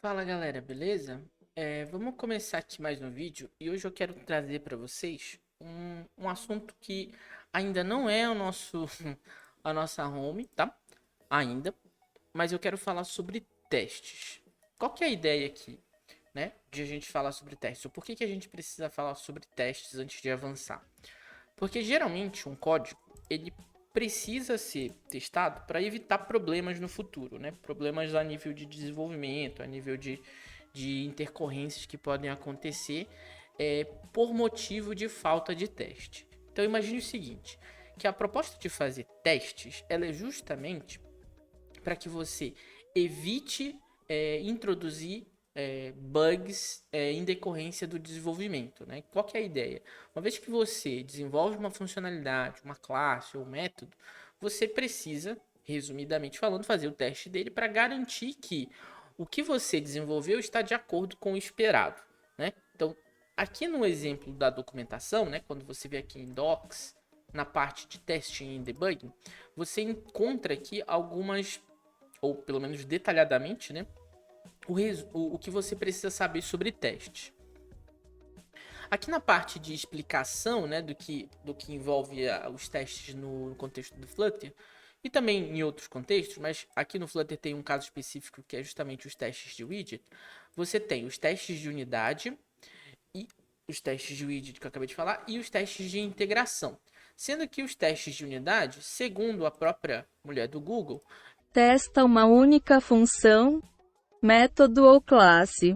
Fala galera, beleza? Vamos começar aqui mais um vídeo e hoje eu quero trazer para vocês um assunto que ainda não é o nosso a nossa home, tá? Ainda, mas eu quero falar sobre testes. Qual que é a ideia aqui, né? De a gente falar sobre testes? Ou por que a gente precisa falar sobre testes antes de avançar? Porque geralmente um código ele precisa ser testado para evitar problemas no futuro, né? Problemas a nível de desenvolvimento, a nível de intercorrências que podem acontecer por motivo de falta de teste. Então imagine o seguinte, que a proposta de fazer testes ela é justamente para que você evite introduzir bugs em decorrência do desenvolvimento, né? Qual que é a ideia? Uma vez que você desenvolve uma funcionalidade, uma classe ou um método, você precisa, resumidamente falando, fazer o teste dele para garantir que o que você desenvolveu está de acordo com o esperado, né? Então, aqui no exemplo da documentação, né, quando você vê aqui em Docs, na parte de testing e debugging, você encontra aqui algumas, ou pelo menos detalhadamente, né, o que você precisa saber sobre teste. Aqui na parte de explicação, né, do que envolve os testes no contexto do Flutter, e também em outros contextos, mas aqui no Flutter tem um caso específico que é justamente os testes de widget. Você tem os testes de unidade e os testes de widget que eu acabei de falar e os testes de integração. Sendo que os testes de unidade, segundo a própria mulher do Google, Testa uma única função, método ou classe.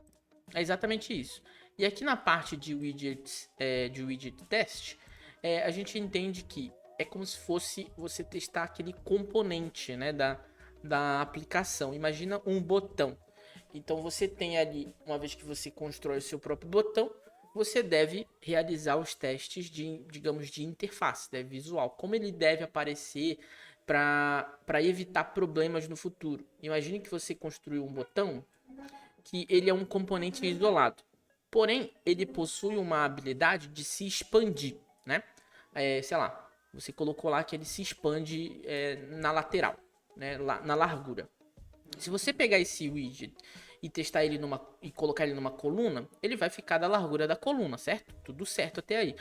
é exatamente isso. E aqui na parte de widgets, de widget test, a gente entende que é como se fosse você testar aquele componente, né, da aplicação. Imagina um botão. Então você tem ali, uma vez que você constrói o seu próprio botão, você deve realizar os testes de, digamos, de interface, né, visual, como ele deve aparecer para evitar problemas no futuro. Imagine que você construiu um botão que ele é um componente isolado. Porém, ele possui uma habilidade de se expandir, né? Sei lá, você colocou lá que ele se expande na lateral, né? Na largura. Se você pegar esse widget e testar ele e colocar ele numa coluna, ele vai ficar da largura da coluna, certo? Tudo certo até aí.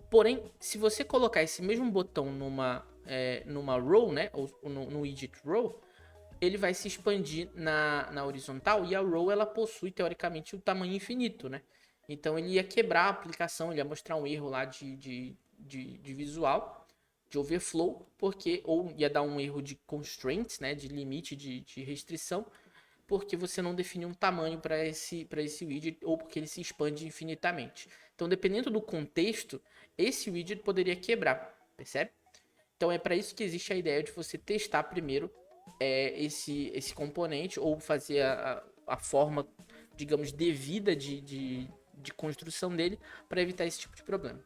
Porém, se você colocar esse mesmo botão numa row, né? Ou no widget row, ele vai se expandir na horizontal e a row ela possui teoricamente o tamanho infinito, né? Então ele ia quebrar a aplicação, ele ia mostrar um erro lá de visual, de overflow, porque ou ia dar um erro de constraints, né? De limite de restrição, porque você não definiu um tamanho para esse widget ou porque ele se expande infinitamente. Então, dependendo do contexto, esse widget poderia quebrar, percebe? Então é para isso que existe a ideia de você testar primeiro esse componente ou fazer a forma, digamos, devida de construção dele para evitar esse tipo de problema.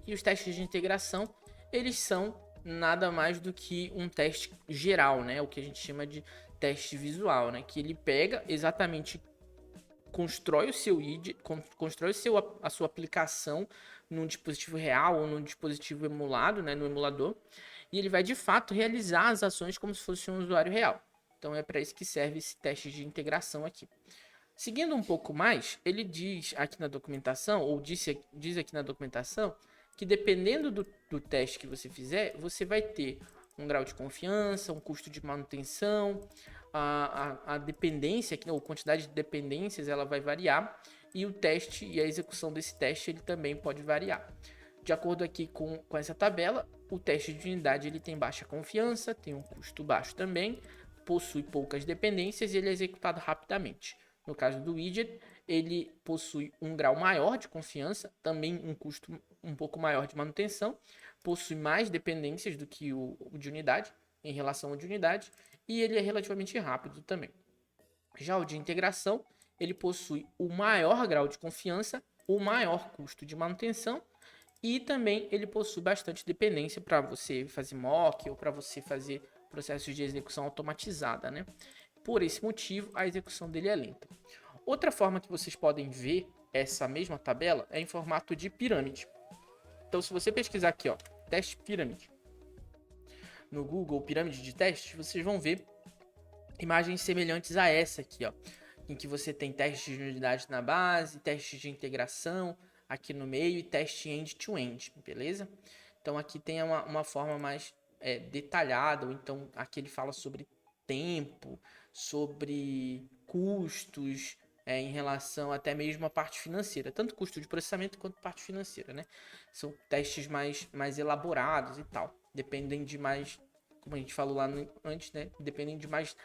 E os testes de integração, eles são nada mais do que um teste geral, né? O que a gente chama de teste visual, né? Que ele pega exatamente, constrói o seu ID, constrói a sua aplicação num dispositivo real ou num dispositivo emulado, né, no emulador, e ele vai de fato realizar as ações como se fosse um usuário real. Então é para isso que serve esse teste de integração aqui. Seguindo um pouco mais, ele diz aqui na documentação, ou diz aqui na documentação, que dependendo do teste que você fizer, você vai ter um grau de confiança, um custo de manutenção, a dependência, ou quantidade de dependências, ela vai variar, e o teste e a execução desse teste ele também pode variar. De acordo aqui com essa tabela, o teste de unidade ele tem baixa confiança, tem um custo baixo também, possui poucas dependências e ele é executado rapidamente. No caso do widget, ele possui um grau maior de confiança, também um custo um pouco maior de manutenção, possui mais dependências do que o de unidade, em relação ao de unidade, e ele é relativamente rápido também. Já o de integração, ele possui o maior grau de confiança, o maior custo de manutenção e também ele possui bastante dependência para você fazer mock ou para você fazer processos de execução automatizada, né? Por esse motivo, a execução dele é lenta. Outra forma que vocês podem ver essa mesma tabela é em formato de pirâmide. Então, se você pesquisar aqui, ó, teste pirâmide, no Google, pirâmide de testes, vocês vão ver imagens semelhantes a essa aqui, ó, em que você tem testes de unidade na base, testes de integração aqui no meio e teste end-to-end, beleza? Então aqui tem uma forma mais detalhada, ou então aqui ele fala sobre tempo, sobre custos, em relação até mesmo à parte financeira, tanto custo de processamento quanto parte financeira, né? São testes mais elaborados e tal, dependem de mais, como a gente falou lá antes, né? Dependem de mais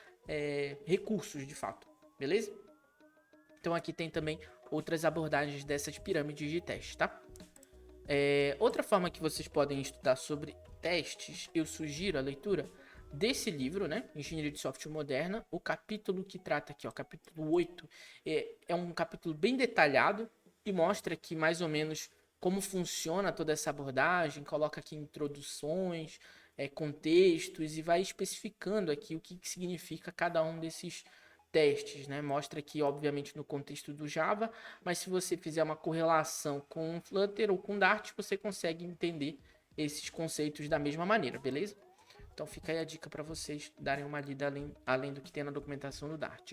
recursos de fato, beleza? Então aqui tem também outras abordagens dessas pirâmides de teste, tá? Outra forma que vocês podem estudar sobre testes, eu sugiro a leitura desse livro, né? Engenharia de Software Moderna. O capítulo que trata aqui, ó, capítulo 8, é um capítulo bem detalhado e mostra aqui mais ou menos como funciona toda essa abordagem, coloca aqui introduções, contextos e vai especificando aqui o que significa cada um desses testes, né? Mostra aqui, obviamente, no contexto do Java, mas se você fizer uma correlação com Flutter ou com Dart, você consegue entender esses conceitos da mesma maneira, beleza? Então fica aí a dica para vocês darem uma lida além do que tem na documentação do Dart.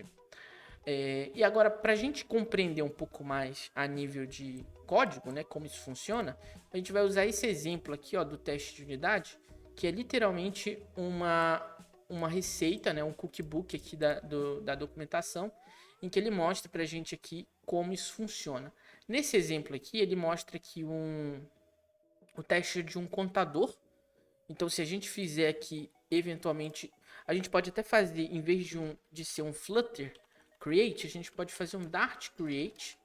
E agora, para a gente compreender um pouco mais a nível de código, né, como isso funciona, a gente vai usar esse exemplo aqui, ó, do teste de unidade, que é literalmente uma receita, né, um cookbook aqui da documentação, em que ele mostra para a gente aqui como isso funciona. Nesse exemplo aqui, ele mostra aqui o teste de um contador. Então, se a gente fizer aqui, eventualmente, a gente pode até fazer, em vez de ser um Flutter create, a gente pode fazer um Dart create.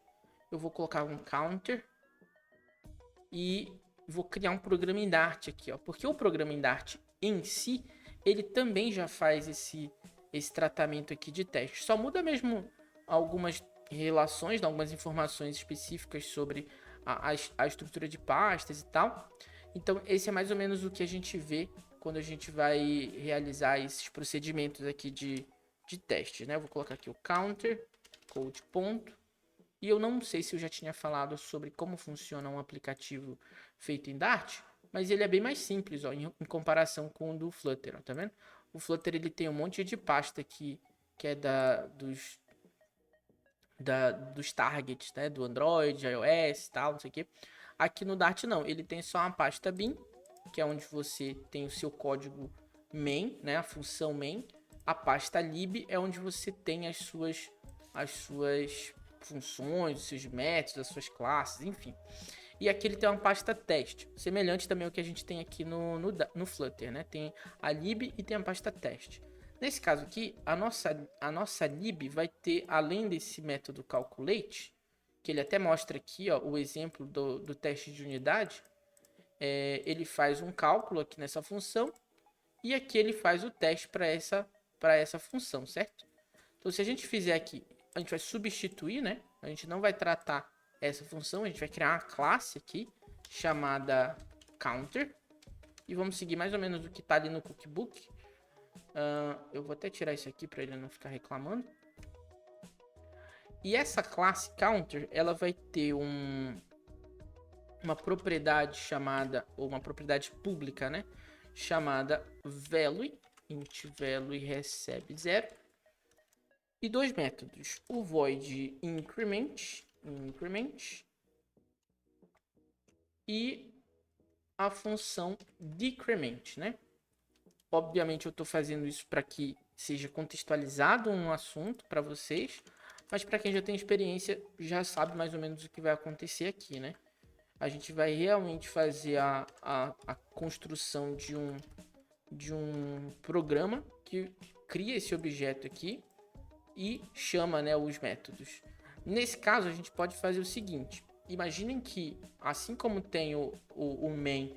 Eu vou colocar um counter e vou criar um programa em Dart aqui, ó, porque o programa em Dart em si, ele também já faz esse tratamento aqui de teste. Só muda mesmo algumas relações, algumas informações específicas sobre a estrutura de pastas e tal. Então, esse é mais ou menos o que a gente vê quando a gente vai realizar esses procedimentos aqui de testes, né? Eu vou colocar aqui o counter, code ponto. E eu não sei se eu já tinha falado sobre como funciona um aplicativo feito em Dart, mas ele é bem mais simples, ó, em comparação com o do Flutter, ó, tá vendo? O Flutter ele tem um monte de pasta aqui que é dos targets, né? Do Android, iOS e tal, não sei o que. Aqui no Dart não, ele tem só uma pasta bin, que é onde você tem o seu código main, né? A função main. A pasta lib é onde você tem as suas funções, os seus métodos, as suas classes, enfim. E aqui ele tem uma pasta teste, semelhante também ao que a gente tem aqui no Flutter, né? Tem a lib e tem a pasta teste. Nesse caso aqui, a nossa lib vai ter, além desse método calculate, que ele até mostra aqui, ó, o exemplo do teste de unidade, ele faz um cálculo aqui nessa função e aqui ele faz o teste para essa função, certo? Então, se a gente fizer aqui, a gente vai substituir, né? A gente não vai tratar essa função, a gente vai criar uma classe aqui chamada counter e vamos seguir mais ou menos o que está ali no cookbook. Eu vou até tirar isso aqui para ele não ficar reclamando. E essa classe counter, ela vai ter uma propriedade chamada, ou uma propriedade pública, né? Chamada value, int value recebe 0. E dois métodos, o void increment e a função decrement, né? Obviamente eu estou fazendo isso para que seja contextualizado um assunto para vocês, mas para quem já tem experiência já sabe mais ou menos o que vai acontecer aqui, né? A gente vai realmente fazer a construção de um programa que cria esse objeto aqui e chama, né, os métodos. Nesse caso, a gente pode fazer o seguinte. Imaginem que, assim como tem o main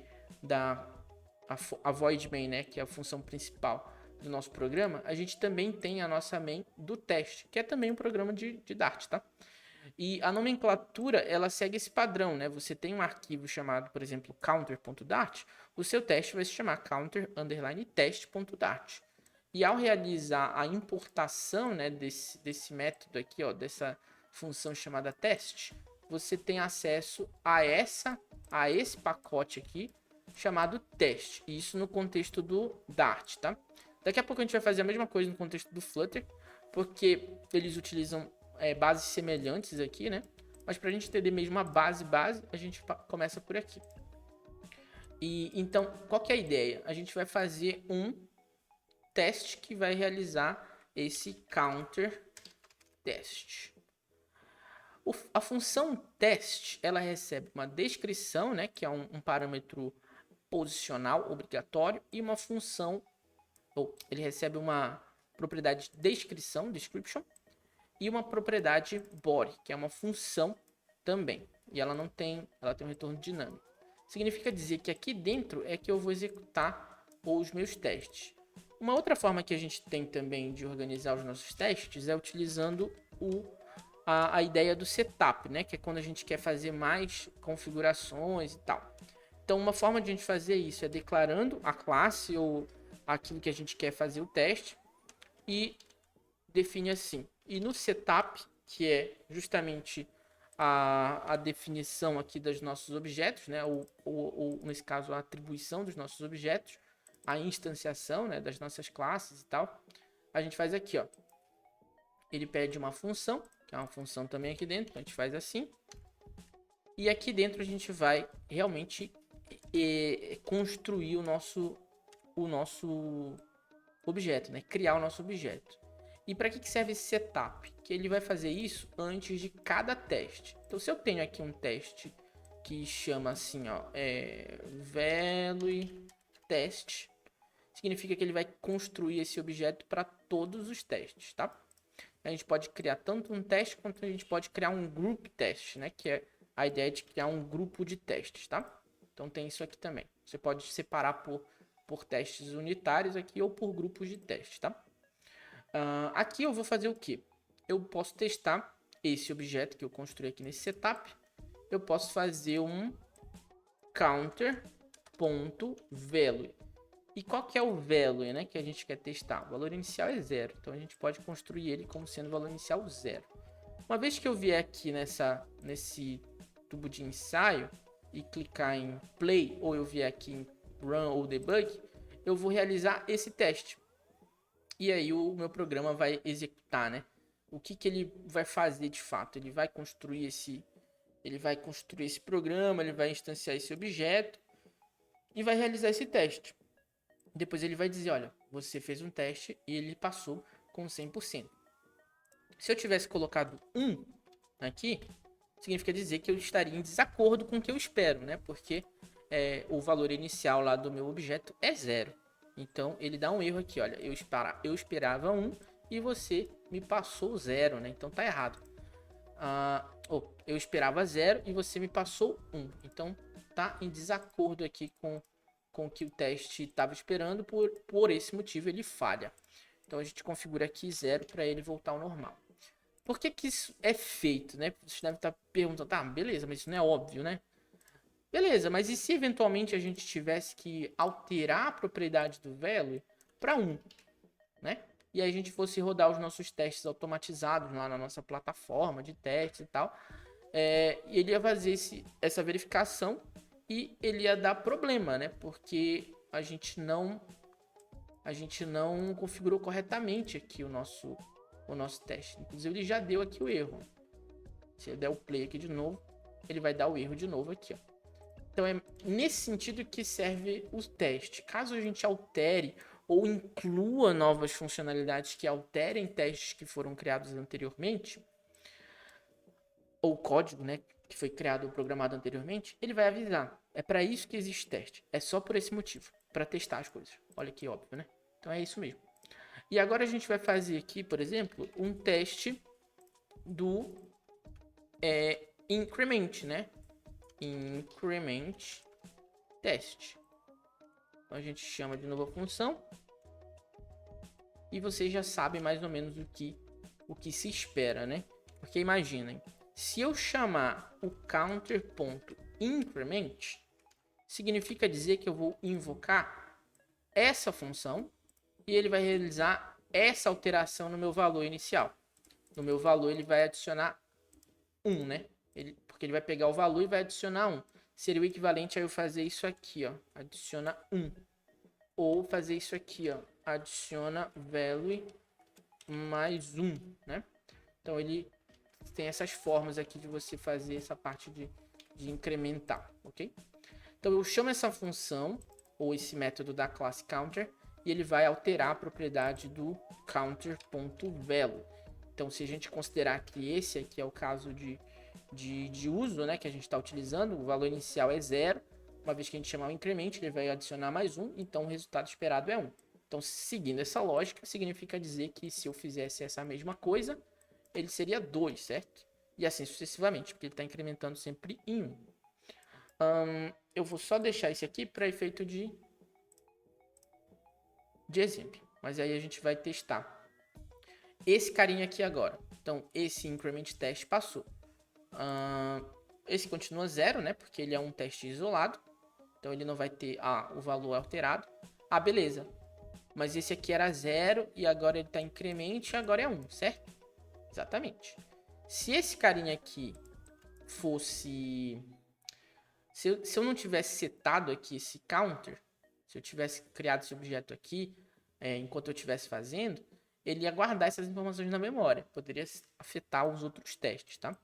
a void main, né, que é a função principal do nosso programa, a gente também tem a nossa main do teste, que é também um programa de Dart, tá? E a nomenclatura, ela segue esse padrão, né? Você tem um arquivo chamado, por exemplo, counter.dart, o seu teste vai se chamar counter_test.dart. E ao realizar a importação, né, desse método aqui, ó, dessa função chamada teste, você tem acesso a esse pacote aqui chamado teste. Isso no contexto do Dart, tá? Daqui a pouco a gente vai fazer a mesma coisa no contexto do Flutter, porque eles utilizam bases semelhantes aqui, né? Mas para a gente entender mesmo a base, a gente começa por aqui. E então, qual que é a ideia? A gente vai fazer um teste que vai realizar esse counter test. A função test, ela recebe uma descrição, né, que é um parâmetro posicional obrigatório, e uma função, ou ele recebe uma propriedade descrição, description, e uma propriedade body, que é uma função também. E ela tem um retorno dinâmico. Significa dizer que aqui dentro é que eu vou executar os meus testes. Uma outra forma que a gente tem também de organizar os nossos testes é utilizando a ideia do setup, né? Que é quando a gente quer fazer mais configurações e tal. Então, uma forma de a gente fazer isso é declarando a classe ou aquilo que a gente quer fazer o teste e define assim. E no setup, que é justamente a definição aqui dos nossos objetos, né? Ou nesse caso, a atribuição dos nossos objetos, a instanciação, né, das nossas classes e tal, a gente faz aqui, ó. Ele pede uma função, que é uma função também aqui dentro, então a gente faz assim. E aqui dentro a gente vai realmente construir o nosso objeto, né? Criar o nosso objeto. E para que serve esse setup? Que ele vai fazer isso antes de cada teste. Então, se eu tenho aqui um teste que chama assim, ó, value test, significa que ele vai construir esse objeto para todos os testes, tá? A gente pode criar tanto um teste quanto a gente pode criar um group test, né? Que é a ideia de criar um grupo de testes, tá? Então tem isso aqui também. Você pode separar por testes unitários aqui ou por grupos de testes, tá? Aqui eu vou fazer o quê? Eu posso testar esse objeto que eu construí aqui nesse setup. Eu posso fazer um counter.value. E qual que é o value, né, que a gente quer testar? O valor inicial é 0. Então a gente pode construir ele como sendo o valor inicial 0. Uma vez que eu vier aqui nesse tubo de ensaio e clicar em play, ou eu vier aqui em run ou debug, eu vou realizar esse teste. E aí o meu programa vai executar, né? O que ele vai fazer de fato? Ele vai construir esse programa, ele vai instanciar esse objeto e vai realizar esse teste. Depois ele vai dizer, olha, você fez um teste e ele passou com 100%. Se eu tivesse colocado 1 aqui, significa dizer que eu estaria em desacordo com o que eu espero, né? Porque o valor inicial lá do meu objeto é 0. Então ele dá um erro aqui, olha, eu esperava 1 e você me passou 0, né? Então tá errado. Eu esperava 0 e você me passou 1. Então tá em desacordo aqui com o que o teste estava esperando, por esse motivo ele falha. Então a gente configura aqui 0 para ele voltar ao normal. Por que isso é feito, né? Você deve estar perguntando, tá, beleza, mas isso não é óbvio, né? Beleza, mas e se eventualmente a gente tivesse que alterar a propriedade do value para 1, né? E aí a gente fosse rodar os nossos testes automatizados lá na nossa plataforma de testes e tal, e ele ia fazer essa verificação e ele ia dar problema, né? Porque a gente não configurou corretamente aqui o nosso teste. Inclusive ele já deu aqui o erro. Se eu der o play aqui de novo, ele vai dar o erro de novo aqui, ó. Então é nesse sentido que serve o teste. Caso a gente altere ou inclua novas funcionalidades que alterem testes que foram criados anteriormente, ou código, né, que foi criado ou programado anteriormente, ele vai avisar. É para isso que existe teste. É só por esse motivo, para testar as coisas. Olha que óbvio, né? Então é isso mesmo. E agora a gente vai fazer aqui, por exemplo, um teste do increment, né? Increment test. Então a gente chama de novo a função e vocês já sabem mais ou menos o que se espera, né? Porque imaginem, se eu chamar o counter.increment, significa dizer que eu vou invocar essa função e ele vai realizar essa alteração no meu valor inicial. No meu valor ele vai adicionar 1, né? Porque ele vai pegar o valor e vai adicionar 1. Seria o equivalente a eu fazer isso aqui, ó. Adiciona 1. Ou fazer isso aqui, ó. Adiciona value mais 1, né? Então ele tem essas formas aqui de você fazer essa parte de incrementar, ok? Então eu chamo essa função, ou esse método da classe counter, e ele vai alterar a propriedade do counter.value. Então se a gente considerar que esse aqui é o caso de uso, né, que a gente está utilizando, o valor inicial é 0, uma vez que a gente chamar o incremento, ele vai adicionar mais 1, então o resultado esperado é 1. Então, seguindo essa lógica, significa dizer que se eu fizesse essa mesma coisa, ele seria 2, certo? E assim sucessivamente, porque ele está incrementando sempre em 1. Eu vou só deixar esse aqui para efeito de exemplo. Mas aí a gente vai testar esse carinha aqui agora. Então, esse increment test passou. Esse continua 0, né? Porque ele é um teste isolado. Então, ele não vai ter o valor alterado. Beleza. Mas esse aqui era 0 e agora ele está increment e agora é 1, certo? Exatamente. Se esse carinha aqui fosse... Se eu não tivesse setado aqui esse counter, se eu tivesse criado esse objeto aqui, enquanto eu estivesse fazendo, ele ia guardar essas informações na memória. Poderia afetar os outros testes, tá?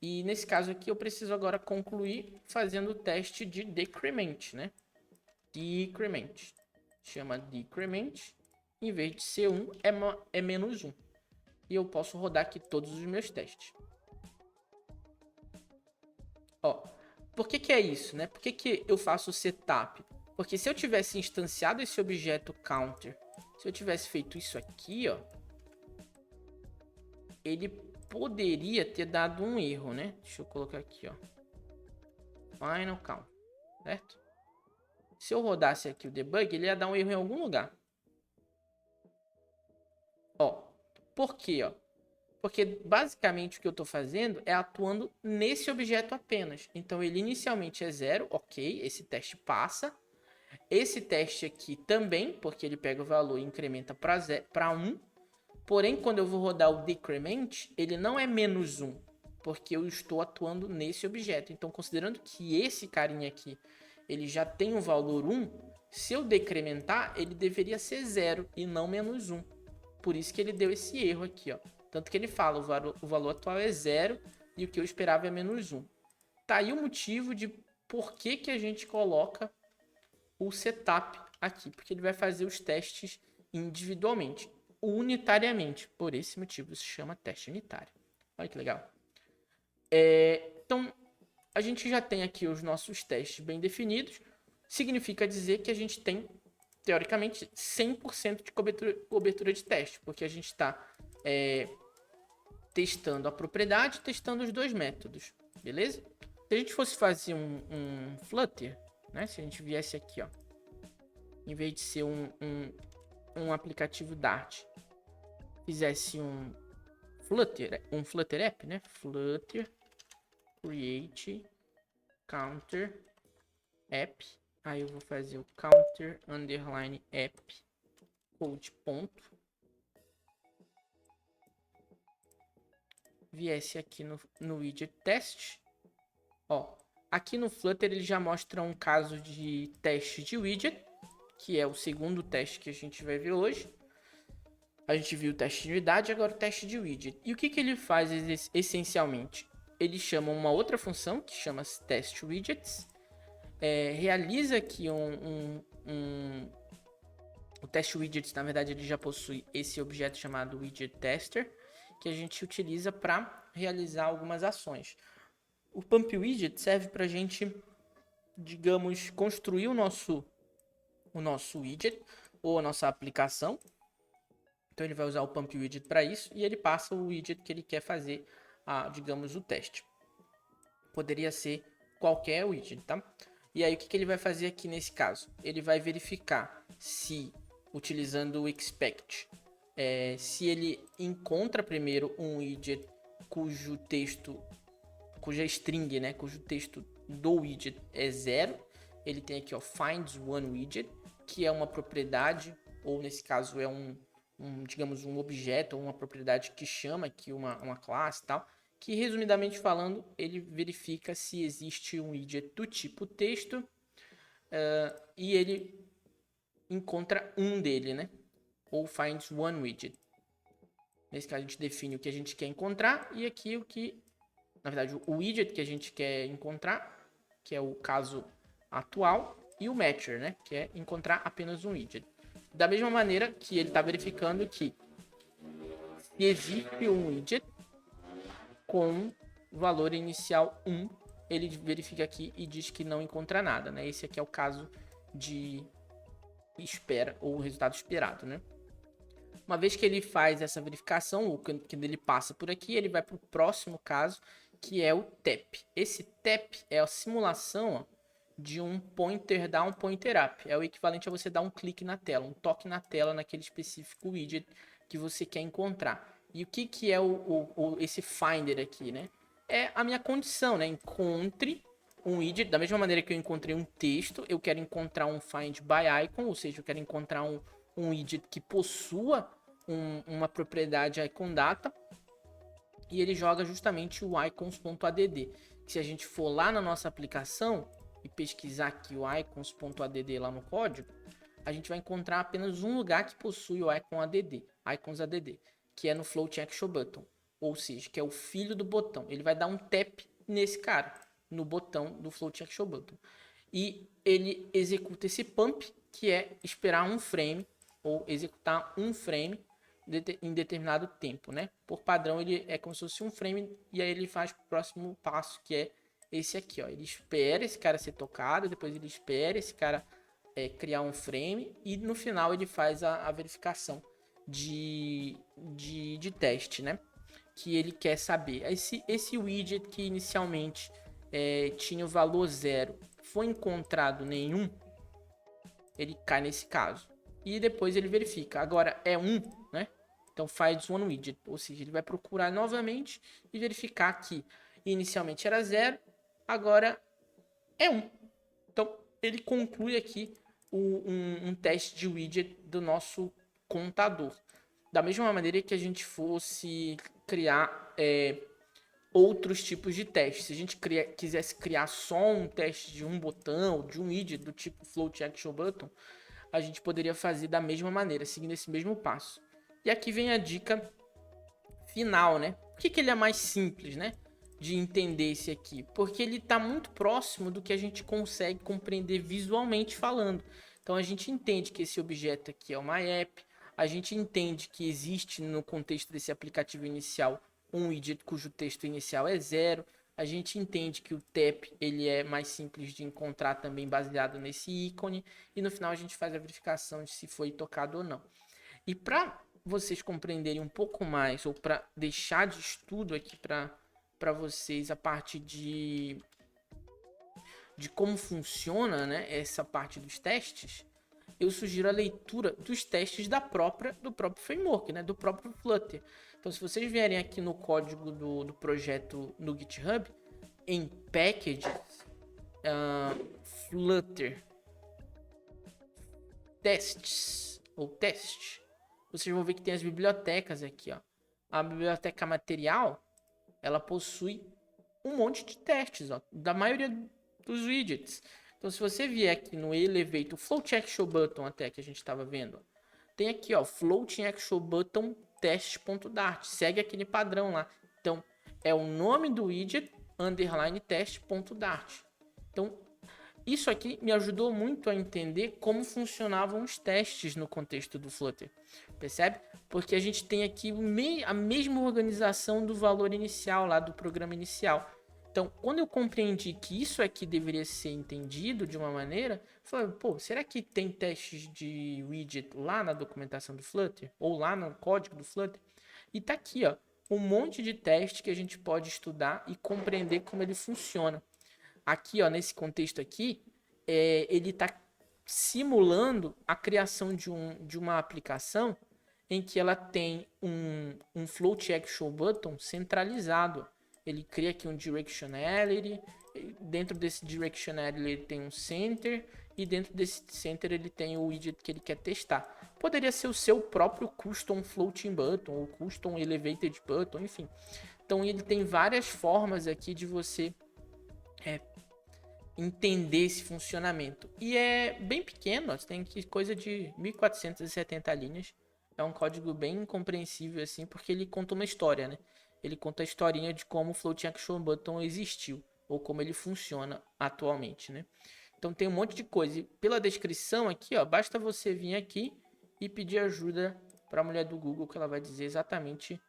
E nesse caso aqui eu preciso agora concluir fazendo o teste de decrement, né? Decrement. Chama decrement. Em vez de ser 1, é menos 1. E eu posso rodar aqui todos os meus testes. Ó, por que é isso, né? Por que eu faço o setup? Porque se eu tivesse instanciado esse objeto counter, se eu tivesse feito isso aqui, ó, ele poderia ter dado um erro, né? Deixa eu colocar aqui, ó. Final count, certo? Se eu rodasse aqui o debug, ele ia dar um erro em algum lugar. Ó, por quê, ó? Porque basicamente o que eu estou fazendo é atuando nesse objeto apenas. Então ele inicialmente é 0, ok, esse teste passa. Esse teste aqui também, porque ele pega o valor e incrementa para 1. Porém, quando eu vou rodar o decrement, ele não é menos 1, porque eu estou atuando nesse objeto. Então, considerando que esse carinha aqui, ele já tem o valor 1, se eu decrementar, ele deveria ser 0 e não menos 1. Por isso que ele deu esse erro aqui, ó. Tanto que ele fala, o valor atual é 0 e o que eu esperava é menos 1. Tá aí o motivo de por que a gente coloca o setup aqui, porque ele vai fazer os testes individualmente, unitariamente. Por esse motivo se chama teste unitário. Olha que legal. Então, a gente já tem aqui os nossos testes bem definidos. Significa dizer que a gente tem, teoricamente, 100% de cobertura de teste, porque a gente está testando a propriedade e testando os dois métodos, beleza? Se a gente fosse fazer um Flutter, né? Se a gente viesse aqui, ó, em vez de ser um aplicativo Dart, fizesse um Flutter app, né? Flutter create counter app. Aí eu vou fazer o counter underline app code ponto. Viesse aqui no widget test. Ó, aqui no Flutter ele já mostra um caso de teste de widget, que é o segundo teste que a gente vai ver hoje. A gente viu o teste de unidade, agora o teste de widget. E o que ele faz essencialmente? Ele chama uma outra função, que chama test widgets, realiza aqui o teste widgets, na verdade, ele já possui esse objeto chamado widget tester, que a gente utiliza para realizar algumas ações. O pump widget serve para a gente, digamos, construir o nosso widget ou a nossa aplicação. Então ele vai usar o pump widget para isso e ele passa o widget que ele quer fazer, digamos, o teste. Poderia ser qualquer widget, tá? E aí o que ele vai fazer aqui nesse caso? Ele vai verificar se, utilizando o expect, se ele encontra primeiro um widget cuja string, né, cujo texto do widget é 0. Ele tem aqui, ó, finds one widget, que é uma propriedade, ou nesse caso é digamos, um objeto ou uma propriedade que chama aqui uma classe e tal, que resumidamente falando, ele verifica se existe um widget do tipo texto e ele encontra um dele, né? Ou finds one widget. Nesse caso, a gente define o que a gente quer encontrar e aqui o que, na verdade, o widget que a gente quer encontrar, que é o caso atual, e o matcher, né, que é encontrar apenas um widget. Da mesma maneira que ele está verificando que se existe um widget com valor inicial 1, ele verifica aqui e diz que não encontra nada, né? Esse aqui é o caso de espera, ou o resultado esperado, né? Uma vez que ele faz essa verificação, ou que ele passa por aqui, ele vai para o próximo caso, que é o TAP. Esse TAP é a simulação, ó, de um pointer down, pointer up. É o equivalente a você dar um clique na tela, um toque na tela naquele específico widget que você quer encontrar. E o que é esse finder aqui, né? É a minha condição, né? Encontre um widget, da mesma maneira que eu encontrei um texto, eu quero encontrar um find by icon, ou seja, eu quero encontrar um widget que possua uma propriedade icon data, e ele joga justamente o icons.add. Se a gente for lá na nossa aplicação e pesquisar aqui o icons.add lá no código, a gente vai encontrar apenas um lugar que possui o icons add, que é no float action button, ou seja, que é o filho do botão. Ele vai dar um tap nesse cara, no botão do float action button, e ele executa esse pump, que é esperar um frame ou executar um frame em determinado tempo, né? Por padrão ele é como se fosse um frame, e aí ele faz o próximo passo, que é esse aqui, ó. Ele espera esse cara ser tocado, depois ele espera esse cara criar um frame, e no final ele faz a verificação de teste, né? Que ele quer saber. Esse widget que inicialmente tinha o valor 0, foi encontrado nenhum, ele cai nesse caso. E depois ele verifica. Agora é 1, né? Então faz one widget, ou seja, ele vai procurar novamente e verificar que inicialmente era 0, agora é 1. Então ele conclui aqui um teste de widget do nosso contador. Da mesma maneira que a gente fosse criar outros tipos de testes. Se a gente quisesse criar só um teste de um botão, de um widget do tipo float action button, a gente poderia fazer da mesma maneira, seguindo esse mesmo passo. E aqui vem a dica final, né? Por que ele é mais simples, né, de entender esse aqui? Porque ele está muito próximo do que a gente consegue compreender visualmente falando. Então a gente entende que esse objeto aqui é uma app, a gente entende que existe no contexto desse aplicativo inicial um widget cujo texto inicial é 0. A gente entende que o tap ele é mais simples de encontrar também baseado nesse ícone. E no final a gente faz a verificação de se foi tocado ou não. E para vocês compreenderem um pouco mais, ou para deixar de estudo aqui para vocês a parte de como funciona, né, essa parte dos testes, eu sugiro a leitura dos testes do próprio framework, né, do próprio Flutter. Então, se vocês vierem aqui no código do projeto no GitHub, em packages, Flutter tests, ou teste, vocês vão ver que tem as bibliotecas aqui, ó. A biblioteca material, ela possui um monte de testes, ó, da maioria dos widgets. Então, se você vier aqui no Elevate, o Float Action Button até que a gente estava vendo, ó, tem aqui, ó, Floating Action Button test.dart. Segue aquele padrão lá. Então, é o nome do widget underline test.dart. Então, isso aqui me ajudou muito a entender como funcionavam os testes no contexto do Flutter. Percebe? Porque a gente tem aqui a mesma organização do valor inicial lá do programa inicial. Então, quando eu compreendi que isso aqui deveria ser entendido de uma maneira, eu falei, pô, será que tem testes de widget lá na documentação do Flutter? Ou lá no código do Flutter? E tá aqui, ó, um monte de teste que a gente pode estudar e compreender como ele funciona. Aqui, ó, nesse contexto aqui, ele está simulando a criação de uma aplicação em que ela tem um float action button centralizado. Ele cria aqui um directionality, dentro desse directionality ele tem um center, e dentro desse center ele tem o widget que ele quer testar. Poderia ser o seu próprio custom floating button, ou custom elevated button, enfim. Então ele tem várias formas aqui de você entender esse funcionamento. E é bem pequeno, ó, tem aqui coisa de 1470 linhas. é um código bem compreensível, assim, porque ele conta uma história, né? Ele conta a historinha de como o Floating Action Button existiu, ou como ele funciona atualmente, né? Então tem um monte de coisa. E pela descrição aqui, ó, basta você vir aqui e pedir ajuda para a mulher do Google, que ela vai dizer exatamente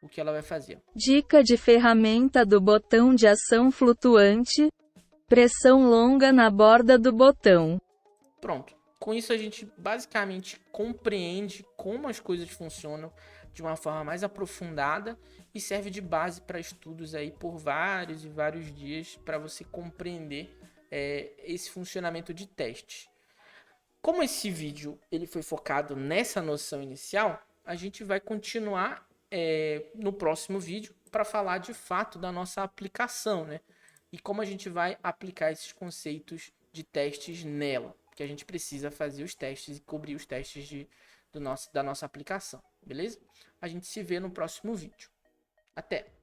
o que ela vai fazer. Dica de ferramenta do botão de ação flutuante. Pressão longa na borda do botão. Pronto. Com isso a gente basicamente compreende como as coisas funcionam de uma forma mais aprofundada e serve de base para estudos aí por vários e vários dias para você compreender esse funcionamento de teste. Como esse vídeo ele foi focado nessa noção inicial, a gente vai continuar no próximo vídeo para falar de fato da nossa aplicação, né? E como a gente vai aplicar esses conceitos de testes nela, porque a gente precisa fazer os testes e cobrir os testes da nossa aplicação, beleza? A gente se vê no próximo vídeo. Até!